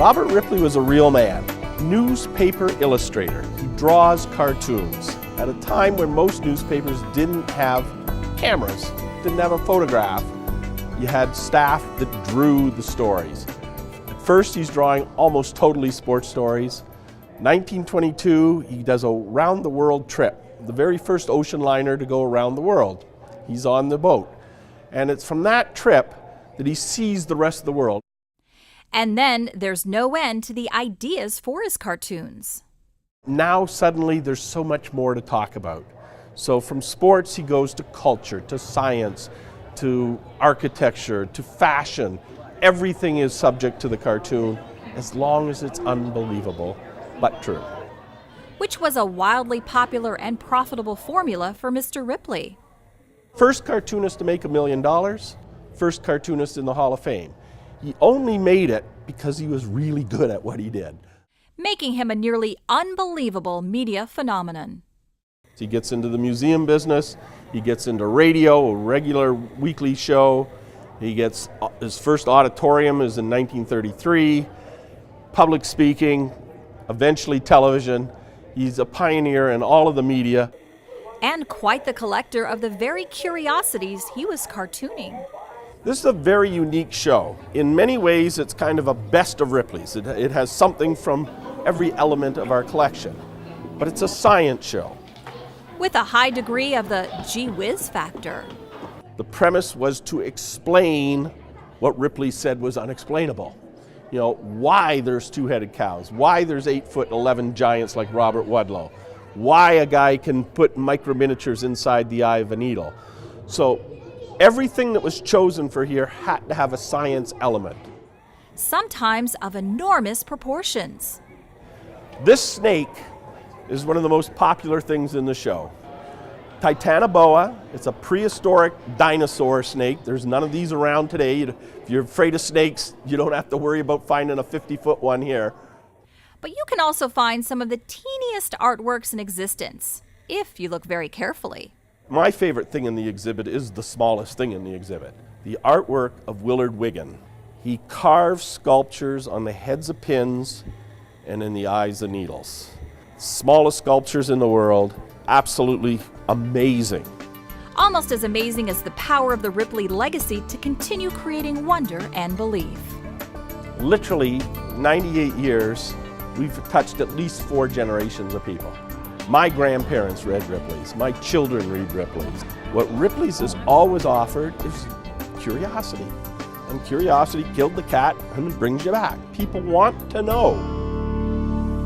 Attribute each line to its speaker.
Speaker 1: Robert Ripley was a real man, newspaper illustrator. He draws cartoons at a time when most newspapers didn't have cameras, didn't have a photograph. You had staff that drew the stories. At first, he's drawing almost totally sports stories. 1922, he does a round-the-world trip, the very first ocean liner to go around the world. He's on the boat. And it's from that trip that he sees the rest of the world.
Speaker 2: And then there's no end to the ideas for his cartoons.
Speaker 1: Now suddenly there's so much more to talk about. So from sports he goes to culture, to science, to architecture, to fashion. Everything is subject to the cartoon as long as it's unbelievable, but true.
Speaker 2: Which was a wildly popular and profitable formula for Mr. Ripley.
Speaker 1: First cartoonist to make $1 million, first cartoonist in the Hall of Fame. He only made it because he was really good at what he did.
Speaker 2: Making him a nearly unbelievable media phenomenon.
Speaker 1: He gets into the museum business, he gets into radio, a regular weekly show. He gets his first auditorium is in 1933, public speaking, eventually television. He's a pioneer in all of the media.
Speaker 2: And quite the collector of the very curiosities he was cartooning.
Speaker 1: This is a very unique show. In many ways, it's kind of a best of Ripley's. It has something from every element of our collection. But it's a science show.
Speaker 2: With a high degree of the gee whiz factor.
Speaker 1: The premise was to explain what Ripley said was unexplainable. You know, why there's two-headed cows, why there's 8'11" giants like Robert Wadlow, why a guy can put micro-miniatures inside the eye of a needle. So everything that was chosen for here had to have a science element.
Speaker 2: Sometimes of enormous proportions.
Speaker 1: This snake is one of the most popular things in the show. Titanoboa, it's a prehistoric dinosaur snake. There's none of these around today. If you're afraid of snakes, you don't have to worry about finding a 50-foot one here.
Speaker 2: But you can also find some of the teeniest artworks in existence, if you look very carefully.
Speaker 1: My favorite thing in the exhibit is the smallest thing in the exhibit, the artwork of Willard Wiggin. He carves sculptures on the heads of pins and in the eyes of needles. Smallest sculptures in the world, absolutely amazing.
Speaker 2: Almost as amazing as the power of the Ripley legacy to continue creating wonder and belief.
Speaker 1: Literally 98 years, we've touched at least 4 generations of people. My grandparents read Ripley's, my children read Ripley's. What Ripley's has always offered is curiosity. And curiosity killed the cat and brings you back. People want to know.